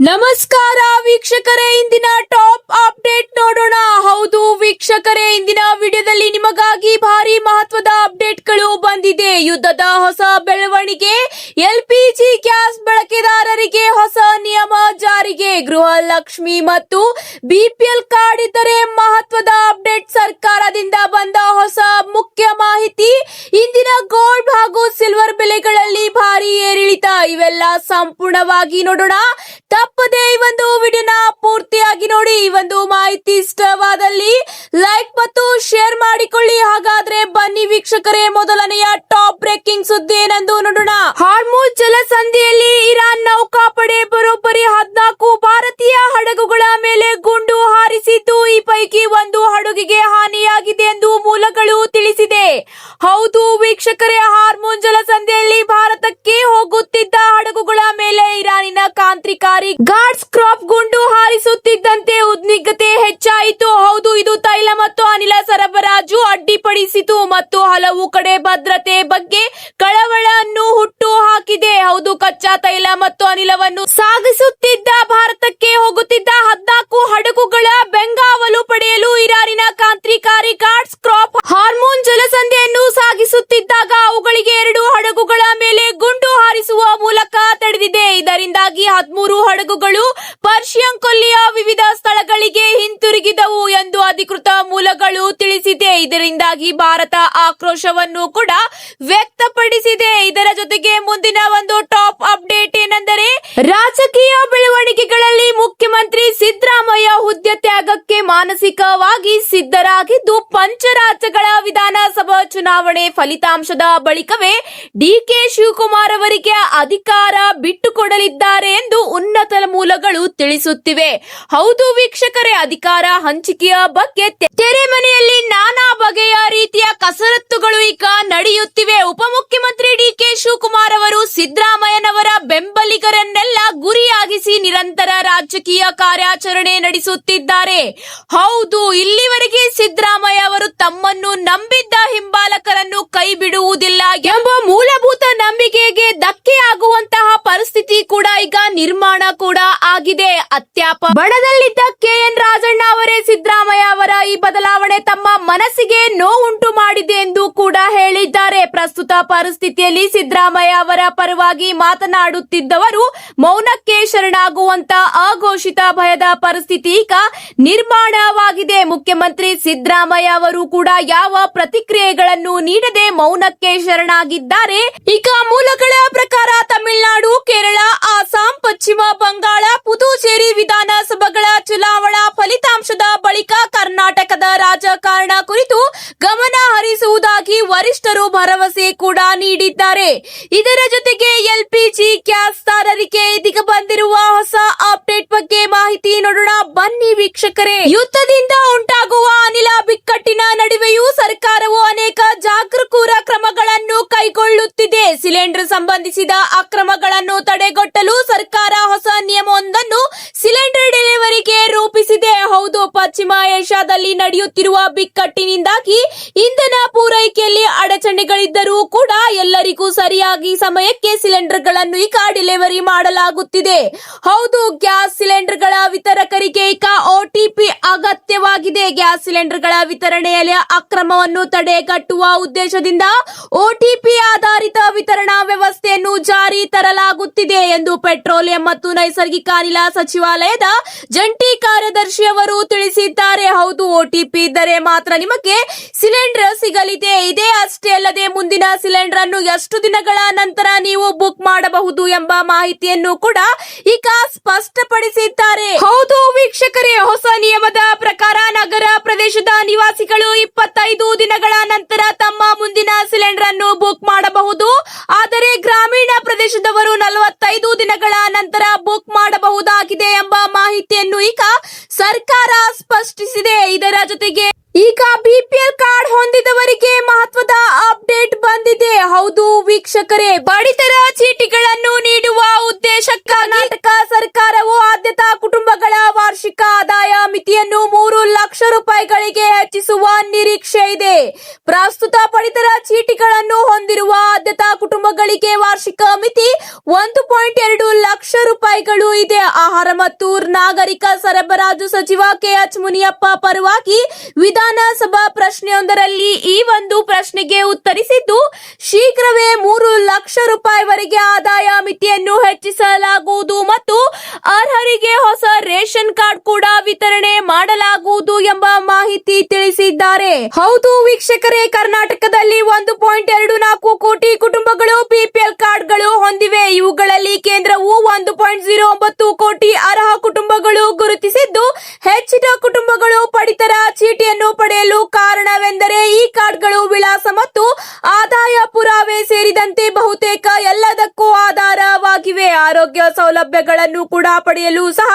ನಮಸ್ಕಾರ ವೀಕ್ಷಕರೇ, ಇಂದಿನ ಟಾಪ್ ಅಪ್ಡೇಟ್ ನೋಡೋಣ. ಹೌದು ವೀಕ್ಷಕರೇ, ಇಂದಿನ ವಿಡಿಯೋದಲ್ಲಿ ನಿಮಗಾಗಿ ಭಾರಿ ಮಹತ್ವದ ಅಪ್ಡೇಟ್ಗಳು ಬಂದಿದೆ. ಯುದ್ಧದ ಹೊಸ ಬೆಳವಣಿಗೆ, ಎಲ್ಪಿಜಿ ಗ್ಯಾಸ್ ಬಳಕೆದಾರರಿಗೆ ಹೊಸ ನಿಯಮ ಜಾರಿಗೆ, ಗೃಹಲಕ್ಷ್ಮಿ ಮತ್ತು ಬಿಪಿಎಲ್ ಕಾರ್ಡ್ ಇದ್ದರೆ ಮಹತ್ವದ ಅಪ್ಡೇಟ್, ಸರ್ಕಾರದಿಂದ ಬಂದ ಹೊಸ ಮುಖ್ಯ ಮಾಹಿತಿ, ಇಂದಿನ ಗೋಲ್ಡ್ ಹಾಗೂ ಸಿಲ್ವರ್ ಬೆಲೆಗಳಲ್ಲಿ ಭಾರಿ ಏರಿಳಿತ, ಇವೆಲ್ಲ ಸಂಪೂರ್ಣವಾಗಿ ನೋಡೋಣ. ತಪ್ಪದೆ ಈ ಒಂದು ವಿಡಿಯೋನ ಪೂರ್ತಿಯಾಗಿ ನೋಡಿ. ಈ ಒಂದು ಮಾಹಿತಿ ಇಷ್ಟವಾದಲ್ಲಿ ಲೈಕ್ ಮತ್ತು ಶೇರ್ ಮಾಡಿಕೊಳ್ಳಿ. ಹಾಗಾದ್ರೆ ಬನ್ನಿ ವೀಕ್ಷಕರೇ, ಮೊದಲನೆಯ ಟಾಪ್ ಬ್ರೇಕಿಂಗ್ ಸುದ್ದಿ ಏನೆಂದು ನೋಡೋಣ. ಹಾರ್ಮುಜ್ ಜಲಸಂಧಿಯಲ್ಲಿ ಇರಾನ್ ನೌಕಾಪಡೆ ಬರೋಬ್ಬರಿ 14 ಭಾರತೀಯ ಹಡಗುಗಳ ಮೇಲೆ ಗುಂಡು ಹಾರಿಸಿದ್ದು, ಈ ಪೈಕಿ ಒಂದು ಹಡಗಿಗೆ ಹಾನಿಯಾಗಿದೆ ಎಂದು ಮೂಲಗಳು ತಿಳಿಸಿದೆ. ಹೌದು ವೀಕ್ಷಕರೇ, ಹಾರ್ಮುಜ್ ಜಲಸಂಧಿಯಲ್ಲಿ ಭಾರತಕ್ಕೆ ಹೋಗುತ್ತಿದ್ದ ಹಡಗುಗಳ ಮೇಲೆ ಇರಾನಿನ ಕ್ರಾಂತಿಕಾರಿ ಗಾರ್ಡ್ಸ್ ಕ್ರಾಪ್ ಗುಂಡು ಹಾರಿಸುತ್ತಿದ್ದಂತೆ ಉದ್ವಿಗ್ನತೆ ಹೆಚ್ಚಾಯಿತು. ಹೌದು, ಇದು ತೈಲ ಮತ್ತು ಅನಿಲ ಸರಬರಾಜು ಅಡ್ಡಿಪಡಿಸಿತು ಮತ್ತು ಹಲವು ಕಡೆ ಭದ್ರತೆ ಬಗ್ಗೆ ಕಳವಳವನ್ನು ಹುಟ್ಟು ಹಾಕಿದೆ. ಹೌದು, ಕಚ್ಚಾ ತೈಲ ಮತ್ತು ಅನಿಲವನ್ನು ಸಾಗಿಸುತ್ತಿದ್ದ ಭಾರತಕ್ಕೆ ಹೋಗುತ್ತಿದ್ದ 14 ಹಡಗುಗಳ ಬೆಂಗಾವಲು ಪಡೆಯಲು ಇರಾನಿನ ಕ್ರಾಂತಿಕಾರಿ ಗಾರ್ಡ್ಸ್ ಕ್ರಾಪ್ ಹಾರ್ಮುಜ್ ಜಲಸಂಧಿಯನ್ನು ಸಾಗಿಸುತ್ತಿದ್ದಾಗ ಅವುಗಳಿಗೆ 2 ಹಡಗುಗಳ ಮೇಲೆ ಗುಂಡು ಹಾರಿಸುವ ಮೂಲಕ ತಡೆದಿದೆ. ಇದರಿಂದಾಗಿ 13 ಹಡಗುಗಳು ಪರ್ಷಿಯನ್ ಕೊಲ್ಲಿಯ ವಿವಿಧ ಸ್ಥಳಗಳಿಗೆ ಹಿಂತಿರುಗಿದವು ಎಂದು ಅಧಿಕೃತ ಮೂಲಗಳು ತಿಳಿಸಿದೆ. ಇದರಿಂದಾಗಿ ಭಾರತ ಆಕ್ರೋಶವನ್ನು ಕೂಡ ವ್ಯಕ್ತಪಡಿಸಿದೆ. ಇದರ ಜೊತೆಗೆ ಮುಂದಿನ ಒಂದು ಟಾಪ್ ಅಪ್ಡೇಟ್ ಏನೆಂದರೆ, ರಾಜಕೀಯ ಬೆಳವಣಿಗೆಗಳಲ್ಲಿ ಮುಖ್ಯಮಂತ್ರಿ ಸಿದ್ದರಾಮಯ್ಯ ಹುದ್ದೆ ತ್ಯಾಗಕ್ಕೆ ಮಾನಸಿಕವಾಗಿ ಸಿದ್ಧರಾಗಿದ್ದು, ಪಂಚರಾಜ್ಯಗಳ ವಿಧಾನಸಭಾ ಚುನಾವಣೆ ಫಲಿತಾಂಶದ ಬಳಿಕವೇ ಡಿಕೆ ಶಿವಕುಮಾರ್ ಅವರಿಗೆ ಅಧಿಕಾರ ಬಿಟ್ಟುಕೊಡಲಿದ್ದಾರೆ ಎಂದು ಉನ್ನತ ಮೂಲಗಳು ತಿಳಿಸುತ್ತಿವೆ. ಹೌದು ವೀಕ್ಷಕರೇ, ಅಧಿಕಾರ ಹಂಚಿಕೆಯ ಬಗ್ಗೆ ತೆರೆಮನೆಯಲ್ಲಿ ನಾನಾ ಬಗೆಯ ರೀತಿಯ ಕಸರತ್ತುಗಳು ಈಗ ನಡೆಯುತ್ತಿವೆ. ಉಪಮುಖ್ಯಮಂತ್ರಿ ಡಿಕೆ ಶಿವಕುಮಾರ್ ಅವರು ಸಿದ್ದರಾಮಯ್ಯನವರ ಬೆಂಬಲಿಗರನ್ನೆಲ್ಲ ಗುರಿಯಾಗಿಸಿ ನಿರಂತರ ರಾಜಕೀಯ ಕಾರ್ಯಾಚರಣೆ ನಡೆಸುತ್ತಿದ್ದಾರೆ. ಹೌದು, ಇಲ್ಲಿವರೆಗೆ ಸಿದ್ದರಾಮಯ್ಯ ಅವರು ತಮ್ಮನ್ನು ನಂಬಿದ್ದ ಹಿಂಬಾಲಕರನ್ನು ಕೈ ಬಿಡುವುದಿಲ್ಲ ಎಂಬ ಮೂಲಭೂತ ನಂಬಿಕೆಗೆ ಧಕ್ಕೆಯಾಗುವಂತಹ ಪರಿಸ್ಥಿತಿ ಕೂಡ ಈಗ ನಿರ್ಮಾಣ ಕೂಡ ಆಗಿದೆ. ಅತ್ಯಾಪ ಬಣದಲ್ಲಿದ್ದ ಕೆಎನ್ ರಾಜಣ್ಣ ಅವರೇ ಸಿದ್ದರಾಮಯ್ಯ ಅವರ ಈ ಬದಲಾವಣೆ ತಮ್ಮ ಮನಸ್ಸಿಗೆ ನೋವುಂಟು ಮಾಡಿದೆ ಎಂದು ಕೂಡ ಹೇಳಿದ್ದಾರೆ. ಪ್ರಸ್ತುತ ಪರಿಸ್ಥಿತಿಯಲ್ಲಿ ಸಿದ್ದರಾಮಯ್ಯ ಅವರ ಪರವಾಗಿ ಮಾತನಾಡುತ್ತಿದ್ದವರು ಮೌನಕ್ಕೆ ಶರಣಾಗುವಂತ ಅಘೋಷಿತ ಭಯದ ಪರಿಸ್ಥಿತಿ ಈಗ ನಿರ್ಮಾಣವಾಗಿದೆ. ಮುಖ್ಯಮಂತ್ರಿ ಸಿದ್ದರಾಮಯ್ಯ ಅವರು ಕೂಡ ಯಾವ ಪ್ರತಿಕ್ರಿಯೆಗಳನ್ನು ನೀಡದೆ ಮೌನಕ್ಕೆ ಶರಣಾಗಿದ್ದಾರೆ. ಈಗ ಮೂಲಗಳ ಪ್ರಕಾರ ತಮಿಳುನಾಡು, ಕೇರಳ, ಅಸ್ಸಾಂ, ಪಶ್ಚಿಮ ಬಂಗಾಳ, ಪುದುಚೇರಿ ವಿಧಾನಸಭೆಗಳ ಚುನಾವಣಾ ಫಲಿತಾಂಶದ ಬಳಿಕ ಕರ್ನಾಟಕದ ರಾಜಕಾರಣ ಕುರಿತು ಗಮನ ಹರಿಸುವುದಾಗಿ ವರಿಷ್ಠರು ಭರವಸೆ ಕೂಡ ನೀಡಿದ್ದಾರೆ. ಇದರ ಜೊತೆಗೆ ಎಲ್ಪಿಜಿ ಗ್ಯಾಸ್ ದಾರರಿಗೆ ಇದೀಗ ಬಂದಿರುವ ಹೊಸ ಅಪ್ಡೇಟ್ ಬಗ್ಗೆ ಮಾಹಿತಿ ನೋಡೋಣ. ಬನ್ನಿ ವೀಕ್ಷಕರೇ, ಯುದ್ಧದಿಂದ ಉಂಟಾಗುವ ಅನಿಲ ಬಿಕ್ಕಟ್ಟಿನ ನಡುವೆಯೂ ಸರ್ಕಾರವು ಅನೇಕ ಜಾಗರೂಕರ ಕ್ರಮಗಳನ್ನು ಕೈಗೊಳ್ಳುತ್ತಿದೆ. ಸಿಲಿಂಡರ್ ಸಂಬಂಧಿಸಿದ ಅಕ್ರಮಗಳನ್ನು ತಡೆಗಟ್ಟಲು ಸರ್ಕಾರ ಹೊಸ ನಿಯಮವೊಂದನ್ನು ಸಿಲಿಂಡರ್ ಡೆಲಿವರಿಗೆ ರೂಪಿಸಿದೆ. ಹೌದು, ಪಶ್ಚಿಮ ಏಷ್ಯಾದಲ್ಲಿ ನಡೆಯುತ್ತಿರುವ ಬಿಕ್ಕಟ್ಟಿನಿಂದಾಗಿ ಇಂಧನ ಪೂರೈಕೆಯಲ್ಲಿ ಅಡಚಣೆಗಳಿದ್ದರೂ ಕೂಡ ಎಲ್ಲರಿಗೂ ಸರಿಯಾಗಿ ಸಮಯಕ್ಕೆ ಸಿಲಿಂಡರ್ಗಳನ್ನು ಈಗ ಡೆಲಿವರಿ ಮಾಡಲಾಗುತ್ತಿದೆ. ಹೌದು, ಗ್ಯಾಸ್ ಸಿಲಿಂಡರ್ಗಳ ವಿತರಕರಿಗೆ ಈಗ ಒಟಿಪಿ ಅಗತ್ಯವಾಗಿದೆ. ಗ್ಯಾಸ್ ಸಿಲಿಂಡರ್ಗಳ ವಿತರಣೆಯಲ್ಲಿ ಅಕ್ರಮವನ್ನು ತಡೆಗಟ್ಟುವ ಉದ್ದೇಶದಿಂದ ಒಟಿಪಿ ಆಧಾರಿತ ವಿತರಣಾ ವ್ಯವಸ್ಥೆಯನ್ನು ಜಾರಿ ತರಲಾಗುತ್ತಿದೆ ಎಂದು ಪೆಟ್ರೋಲಿಯಂ ಮತ್ತು ನೈಸರ್ಗಿಕ ಅನಿಲ ಸಚಿವಾಲಯದ ಜಂಟಿ ಕಾರ್ಯದರ್ಶಿ ಅವರು ತಿಳಿಸಿದ್ದಾರೆ. ಹೌದು, ಒಟಿಪಿ ಇದ್ದರೆ ಮಾತ್ರ ನಿಮಗೆ ಸಿಲಿಂಡರ್ ಸಿಗಲಿದೆ. ಇದೇ ಅಷ್ಟೇ ಅಲ್ಲದೆ ಮುಂದಿನ ಸಿಲಿಂಡರ್ ಅನ್ನು ಎಷ್ಟು ದಿನಗಳ ನಂತರ ನೀವು ಬುಕ್ ಮಾಡಬಹುದು ಎಂಬ ಮಾಹಿತಿಯನ್ನು ಕೂಡ ಈಗ ಸ್ಪಷ್ಟಪಡಿಸಿದ್ದಾರೆ. ಹೌದು ವೀಕ್ಷಕರೇ, ಹೊಸ ನಿಯಮದ ಪ್ರಕಾರ ನಗರ ಪ್ರದೇಶದ ನಿವಾಸಿಗಳು 25 ದಿನಗಳ ನಂತರ ತಮ್ಮ ಮುಂದಿನ ಸಿಲಿಂಡರ್ ಅನ್ನು ಬುಕ್ ಮಾಡಬಹುದು. ಆದರೆ ಗ್ರಾಮೀಣ ಪ್ರದೇಶದವರು 45 ದಿನಗಳ ನಂತರ ಬುಕ್ ಮಾಡಬಹುದಾಗಿದೆ ಎಂಬ ಮಾಹಿತಿಯನ್ನು ಈಗ ಸರ್ಕಾರ ಸ್ಪಷ್ಟಿಸಿದೆ. ಇದರ ಜೊತೆಗೆ ಈಗ ಬಿಪಿಎಲ್ ಕಾರ್ಡ್ ಹೊಂದಿದವರಿಗೆ ಮಹತ್ವದ ಅಪ್ಡೇಟ್ ಬಂದಿದೆ. ಹೌದು ವೀಕ್ಷಕರೇ, ಪಡಿತರ ಚೀಟಿಗಳನ್ನು ನೀಡುವ ಉದ್ದೇಶಕ್ಕೆ ಕರ್ನಾಟಕ ಸರ್ಕಾರವು ಆದ್ಯತಾ ಕುಟುಂಬಗಳ ವಾರ್ಷಿಕ ಆದಾಯ ಮಿತಿಯನ್ನು 3 ಲಕ್ಷ ರೂಪಾಯಿಗಳಿಗೆ ಹೆಚ್ಚಿಸುವ ನಿರೀಕ್ಷೆ ಇದೆ. ಪ್ರಸ್ತುತ ಪಡಿತರ ಚೀಟಿಗಳನ್ನು ಹೊಂದಿರುವ ಆದ್ಯತಾ ಕುಟುಂಬಗಳಿಗೆ ವಾರ್ಷಿಕ ಮಿತಿ 1.2 ಲಕ್ಷ ರೂಪಾಯಿಗಳು ಇದೆ. ಆಹಾರ ಮತ್ತು ನಾಗರಿಕ ಸರಬರಾಜು ಸಚಿವ ಕೆಎಚ್ ಮುನಿಯಪ್ಪ ಪರವಾಗಿ ವಿಧಾನಸಭಾ ಪ್ರಶ್ನೆಯೊಂದರಲ್ಲಿ ಈ ಒಂದು ಪ್ರಶ್ನೆಗೆ ಉತ್ತರಿಸಿದ್ದು, ಶೀಘ್ರವೇ 3 ಲಕ್ಷ ರೂಪಾಯಿವರೆಗೆ ಆದಾಯ ಮಿತಿಯನ್ನು ಹೆಚ್ಚಿಸಲಾಗುವುದು ಮತ್ತು ಅರ್ಹರಿಗೆ ಹೊಸ ರೇಷನ್ ಕಾರ್ಡ್ ಕೂಡ ವಿತರಣೆ ಮಾಡಲಾಗುವುದು ಎಂಬ ಮಾಹಿತಿ ತಿಳಿಸಿದ್ದಾರೆ. ಹೌದು ವೀಕ್ಷಕರೇ, ಕರ್ನಾಟಕದಲ್ಲಿ 1.24 ಕೋಟಿ ಕುಟುಂಬಗಳು ಬಿಪಿಎಲ್ ಕಾರ್ಡ್ಗಳು ಹೊಂದಿವೆ. ಇವುಗಳಲ್ಲಿ ಕೇಂದ್ರವು 1.09 ಕೋಟಿ ಅರ್ಹ ಕುಟುಂಬಗಳು ಗುರುತಿಸಿದ್ದು, ಹೆಚ್ಚಿನ ಕುಟುಂಬಗಳು ಪಡಿತರ ಚೀಟಿಯನ್ನು ಪಡೆಯಲು ಕಾರಣವೆಂದರೆ ಈ ಕಾರ್ಡ್ಗಳು ವಿಳಾಸ ಮತ್ತು ಆದಾಯ ಪುರಾವೆ ಸೇರಿದಂತೆ ಬಹುತೇಕ ಎಲ್ಲದಕ್ಕೂ ಆಧಾರವಾಗಿವೆ. ಆರೋಗ್ಯ ಸೌಲಭ್ಯಗಳನ್ನು ಕೂಡ ಪಡೆಯಲು ಸಹ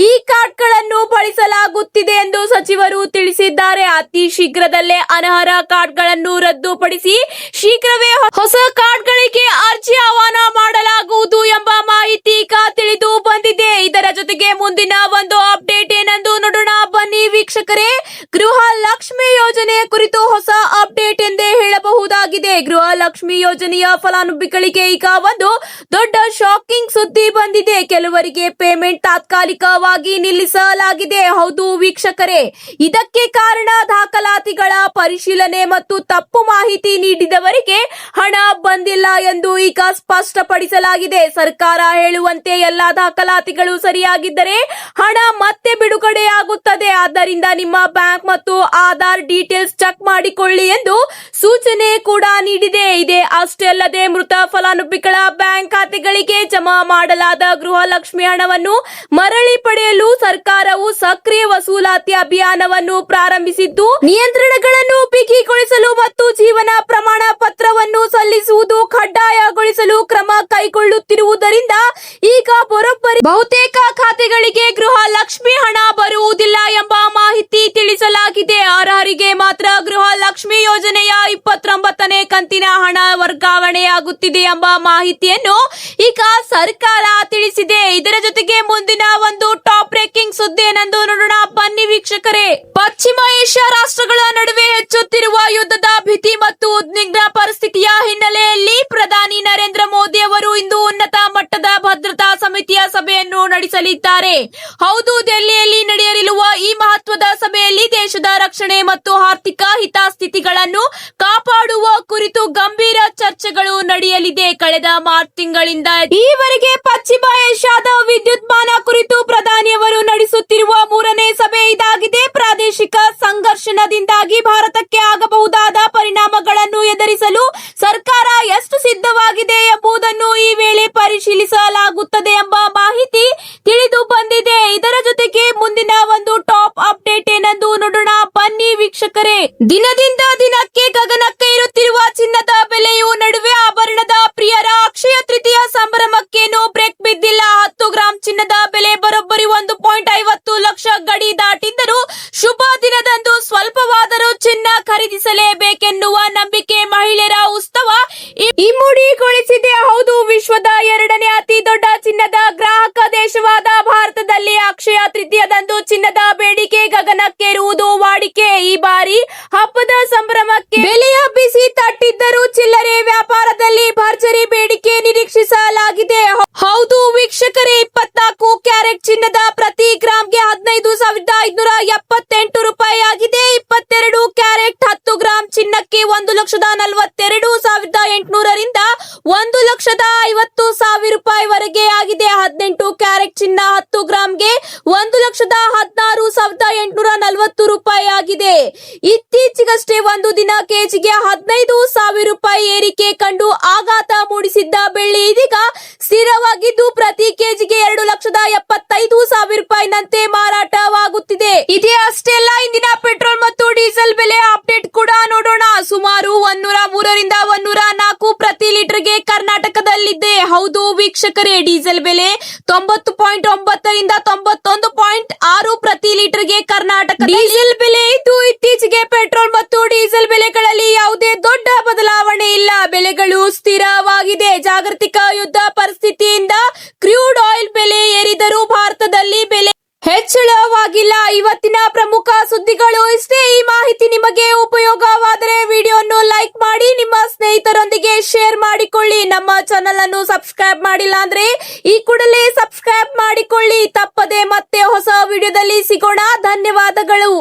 ಈ ಕಾರ್ಡ್ಗಳನ್ನು ಬಳಸಲಾಗುತ್ತಿದೆ ಎಂದು ಸಚಿವರು ತಿಳಿಸಿದ್ದಾರೆ. ಅತಿ ಶೀಘ್ರದಲ್ಲೇ ಅನರ್ಹ ಕಾರ್ಡ್ಗಳನ್ನು ರದ್ದುಪಡಿಸಿ ಶೀಘ್ರವೇ ಹೊಸ ಕಾರ್ಡ್ಗಳಿಗೆ ಅರ್ಜಿ ಆಹ್ವಾನ ಮಾಡಲಾಗುವುದು ಎಂಬ ಮಾಹಿತಿ ಈಗ ತಿಳಿದು ಬಂದಿದೆ. ಇದರ ಜೊತೆಗೆ ಮುಂದಿನ ಒಂದು ಅಪ್ಡೇಟ್ ಏನೆಂದು ನೋಡೋಣ ಬನ್ನಿ ವೀಕ್ಷಕರೇ. ಗೃಹ ಲಕ್ಷ್ಮಿ ಯೋಜನೆ ಕುರಿತು ಹೊಸ ಅಪ್ಡೇಟ್ ಎಂದೇ ಹೇಳಬಹುದಾಗಿದೆ. ಗೃಹ ಲಕ್ಷ್ಮಿ ಯೋಜನೆಯ ಫಲಾನುಭವಿಗಳಿಗೆ ಈಗ ಒಂದು ದೊಡ್ಡ ಶಾಕಿಂಗ್ ಸುದ್ದಿ ಬಂದಿದೆ. ಕೆಲವರಿಗೆ ಪೇಮೆಂಟ್ ತಾತ್ಕಾಲಿಕವಾಗಿ ನಿಲ್ಲಿಸಲಾಗಿದೆ. ಹೌದು ವೀಕ್ಷಕರೇ, ಇದಕ್ಕೆ ಕಾರಣ ದಾಖಲಾತಿಗಳ ಪರಿಶೀಲನೆ ಮತ್ತು ತಪ್ಪು ಮಾಹಿತಿ ನೀಡಿದವರಿಗೆ ಹಣ ಬಂದಿಲ್ಲ ಎಂದು ಈಗ ಸ್ಪಷ್ಟಪಡಿಸಲಾಗಿದೆ. ಸರ್ಕಾರ ಹೇಳುವಂತೆ ಎಲ್ಲಾ ದಾಖಲಾತಿಗಳು ಸರಿಯಾಗಿದ್ದರೆ ಹಣ ಮತ್ತೆ ಬಿಡುಗಡೆಯಾಗುತ್ತದೆ. ಆದ್ದರಿಂದ ನಿಮ್ಮ ಬ್ಯಾಂಕ್ ಮತ್ತು ಆಧಾರ್ ಡೀಟೇಲ್ಸ್ ಚೆಕ್ ಮಾಡಿಕೊಳ್ಳಿ ಎಂದು ಸೂಚನೆ ಕೂಡ ನೀಡಿದೆ. ಇದೆ ಅಷ್ಟೇ ಅಲ್ಲದೆ ಮೃತ ಫಲಾನುಭವಿಗಳ ಬ್ಯಾಂಕ್ ಖಾತೆಗಳಿಗೆ ಜಮಾ ಮಾಡಲಾದ ಗೃಹಲಕ್ಷ್ಮಿ ಹಣವನ್ನು ಮರಳಿ ಪಡೆಯಲು ಸರ್ಕಾರವು ಸಕ್ರಿಯ ವಸೂಲಾತಿ ಅಭಿಯಾನವನ್ನು ಪ್ರಾರಂಭಿಸಿದ್ದು, ನಿಯಂತ್ರಣಗಳನ್ನು ಬಿಗಿಗೊಳಿಸಲು ಮತ್ತು ಜೀವನ ಪ್ರಮಾಣ ಪತ್ರವನ್ನು ಸಲ್ಲಿಸುವುದು ಕಡ್ಡಾಯಗೊಳಿಸಲು ಕ್ರಮ ಕೈಗೊಳ್ಳುತ್ತಿರುವುದರಿಂದ ಈಗ ಬರೋಬ್ಬರಿ ಬಹುತೇಕ ಖಾತೆಗಳಿಗೆ ಗೃಹ ಲಕ್ಷ್ಮಿ ಹಣ ಬರುವುದಿಲ್ಲ ಎಂಬ ಮಾಹಿತಿ ತಿಳಿಸಲಾಗಿದೆ. ಅರ್ಹರಿಗೆ ಮಾತ್ರ ಗೃಹ ಲಕ್ಷ್ಮಿ ಯೋಜನೆಯ 29ನೇ ಕಂತಿನ ಹಣ ವರ್ಗಾವಣೆಯಾಗುತ್ತಿದೆ ಎಂಬ ಮಾಹಿತಿಯನ್ನು ಈಗ ಸರ್ಕಾರ ತಿಳಿಸಿದೆ. ಇದರ ಜೊತೆಗೆ ಮುಂದಿನ ಒಂದು ಟಾಪ್ ಬ್ರೇಕಿಂಗ್ ಸುದ್ದಿ ಏನೆಂದು ನೋಡೋಣ ಬನ್ನಿ ವೀಕ್ಷಕರೇ. ಪಶ್ಚಿಮ ಏಷ್ಯಾ ರಾಷ್ಟ್ರಗಳ ನಡುವೆ ಹೆಚ್ಚುತ್ತಿರುವ ಯುದ್ಧದ ಭೀತಿ ಮತ್ತು ಉದ್ವಿಗ್ನ ಪರಿಸ್ಥಿತಿಯ ಹಿನ್ನೆಲೆಯಲ್ಲಿ ಪ್ರಧಾನಿ ನರೇಂದ್ರ ಮೋದಿ ಅವರು ಇಂದು ಉನ್ನತ ಮಟ್ಟದ ಭದ್ರತಾ ಸಮಿತಿಯ ಸಭೆಯನ್ನು ನಡೆಸಲಿದ್ದಾರೆ. ಹೌದು, ದೆಹಲಿಯಲ್ಲಿ ನಡೆಯಲಿರುವ ಈ ಮಹತ್ವದ ಸಭೆಯಲ್ಲಿ ದೇಶದ ರಕ್ಷಣೆ ಮತ್ತು ಆರ್ಥಿಕ ಹಿತಾಸ್ಥಿತಿಗಳನ್ನು ಕಾಪಾಡುವ ಕುರಿತು ಗಂಭೀರ ಚರ್ಚೆಗಳು ನಡೆಯಲಿದೆ. ಕಳೆದ ಮಾರ್ಚ್ ತಿಂಗಳಿಂದ ಈವರೆಗೆ ಪಶ್ಚಿಮ ಏಷ್ಯಾದ ವಿದ್ಯುನ್ಮಾನ ಕುರಿತು ಪ್ರಧಾನಿಯವರು ನಡೆಸುತ್ತಿರುವ 3ನೇ ಸಭೆ ಇದಾಗಿದೆ. ಪ್ರಾದೇಶಿಕ ಸಂಘರ್ಷದಿಂದಾಗಿ ಭಾರತಕ್ಕೆ ಆಗಬಹುದಾದ ಪರಿಣಾಮಗಳನ್ನು ಎದುರಿಸಲು ಸರ್ಕಾರ ಎಷ್ಟು ಸಿದ್ಧವಾಗಿದೆ ಎಂಬುದನ್ನು ಈ ವೇಳೆ ಪರಿಶೀಲಿಸಲಾಗುತ್ತದೆ ಎಂಬ ಮಾಹಿತಿ ತಿಳಿದು ಬಂದಿದೆ. ಇದರ ಜೊತೆಗೆ ಮುಂದಿನ ಒಂದು ಟಾಪ್ ಅಪ್ಡೇಟ್ ಏನೆಂದು ನೋಡೋಣ ಬನ್ನಿ ವೀಕ್ಷಕರೇ. ದಿನದಿಂದ ದಿನಕ್ಕೆ ಗಗನಕ್ಕೆ ಏರುತ್ತಿರುವ ಚಿನ್ನದ ಬೆಲೆಯು ನಡುವೆ ಆಭರಣದ ಪ್ರಿಯರ ಅಕ್ಷಯ ತೃತೀಯ ಸಂಭ್ರಮಕ್ಕೇನು ಬ್ರೇಕ್ ಬಿದ್ದಿಲ್ಲ. 10 ಗ್ರಾಂ ಚಿನ್ನದ ಬೆಲೆ ಬರೋಬ್ಬರಿ 1.50 ಲಕ್ಷ ಗಡಿ ದಾಟಿದ್ದರೂ ಶುಭ ದಿನದಂದು ಸ್ವಲ್ಪವಾದರೂ ಚಿನ್ನ ಖರೀದಿಸಲೇಬೇಕೆನ್ನುವ ನಂಬಿಕೆ ಮಹಿಳೆಯರ ಉತ್ಸವ ಇಮ್ಮಡಿಗೊಳಿಸಿದೆ. ಹೌದು, ವಿಶ್ವದ 2ನೇ ಅತಿ ದೊಡ್ಡ ಚಿನ್ನದ ಗ್ರಾಹಕ ದೇಶವಾದ ಭಾರತದಲ್ಲಿ ಅಕ್ಷಯ ತೃತೀಯದಂದು ಚಿನ್ನದ ಬೇಡಿಕೆ ಗಗನಕ್ಕೇರುವುದು ವಾಡಿಕೆ. ಈ ಬಾರಿ ಹಬ್ಬದ ಸಂಭ್ರಮಕ್ಕೆ ಬೆಲೆಯ ಬಿಸಿ ತಟ್ಟಿದ್ದರೂ ಚಿಲ್ಲರೆ ವ್ಯಾಪಾರದಲ್ಲಿ ಭರ್ಜರಿ ಬೇಡಿಕೆ ನಿರೀಕ್ಷಿಸಲಾಗಿದೆ. ಹೌದು ವೀಕ್ಷಕರೇ, 24 ಕ್ಯಾರೆಟ್ ಚಿನ್ನದ ಪ್ರತಿ ಗ್ರಾಂಗೆ 15,578 ರೂಪಾಯಿ ಆಗಿದೆ. 22 ಕ್ಯಾರೆಟ್ 10 ಗ್ರಾಂ ಚಿನ್ನಕ್ಕೆ 1,42,800 ರಿಂದ 1,50,000 ರೂಪಾಯಿವರೆಗೆ ಆಗಿದೆ. 18 ಕ್ಯಾರೆಟ್ ಚಿನ್ನ 10 ಗ್ರಾಂಗೆ 1,16,840 ರೂಪಾಯಿ ಆಗಿದೆ. ಇತ್ತೀಚೆಗಷ್ಟೇ ಒಂದು ದಿನ ಕೆಜಿಗೆ 15,000 ರೂಪಾಯಿ ಏರಿಕೆ ಕಂಡು ಆಘಾತ ಮೂಡಿಸಿದ್ದ ಬೆಳ್ಳಿ ಇದೀಗ ಸ್ಥಿರವಾಗಿದ್ದು ಪ್ರತಿ ಕೆಜಿಗೆ 2,75,000 ರೂಪಾಯಿನಂತೆ ಮಾರಾಟವಾಗುತ್ತಿದೆ. ಇದೇ ಅಷ್ಟೇ ಅಲ್ಲ, ಇಂದಿನ ಪೆಟ್ರೋಲ್ ಮತ್ತು ಡೀಸೆಲ್ ಬೆಲೆ ಅಪ್ಡೇಟ್ ಕೂಡ ನೋಡೋಣ. ಸುಮಾರು 103 ರಿಂದ 104 ಪ್ರತಿ ಲೀಟರ್ಗೆ ಕರ್ನಾಟಕದಲ್ಲಿದೆ. ಹೌದು ವೀಕ್ಷಕರೇ, ಡೀಸೆಲ್ ಬೆಲೆ 90.9 ರಿಂದ 91.6 ಪ್ರತಿ ಲೀಟರ್ಗೆ ಕರ್ನಾಟಕ ಡೀಸೆಲ್ ಬೆಲೆ ಇದ್ದು, ಇತ್ತೀಚೆಗೆ ಪೆಟ್ರೋಲ್ ಮತ್ತು ಡೀಸೆಲ್ ಬೆಲೆಗಳಲ್ಲಿ ಯಾವುದೇ ದೊಡ್ಡ ಬದಲಾವಣೆ ಇಲ್ಲ. ಬೆಲೆಗಳು ಸ್ಥಿರವಾಗಿದೆ. ಜಾಗತಿಕ ಯುದ್ಧ ಪರಿಸ್ಥಿತಿಯಿಂದ ಕ್ರೂಡ್ ಆಯಿಲ್ ಬೆಲೆ ಏರಿದರೂ ಭಾರತದಲ್ಲಿ ಬೆಲೆ ಹೆಚ್ಚಳವಾಗಿ ಆಗಿಲ್ಲ. ಇವತ್ತಿನ ಪ್ರಮುಖ ಸುದ್ದಿಗಳು ಇಷ್ಟೇ. ಈ ಮಾಹಿತಿ ನಿಮಗೆ ಉಪಯೋಗವಾದರೆ ವಿಡಿಯೋವನ್ನು ಲೈಕ್ ಮಾಡಿ, ನಿಮ್ಮ ಸ್ನೇಹಿತರೊಂದಿಗೆ ಶೇರ್ ಮಾಡಿಕೊಳ್ಳಿ. ನಮ್ಮ ಚಾನೆಲ್ ಅನ್ನು ಸಬ್ಸ್ಕ್ರೈಬ್ ಮಾಡಿಲ್ಲ ಅಂದ್ರೆ ಈ ಕೂಡಲೇ ಸಬ್ಸ್ಕ್ರೈಬ್ ಮಾಡಿಕೊಳ್ಳಿ. ತಪ್ಪದೆ ಮತ್ತೆ ಹೊಸ ವಿಡಿಯೋದಲ್ಲಿ ಸಿಗೋಣ. ಧನ್ಯವಾದಗಳು.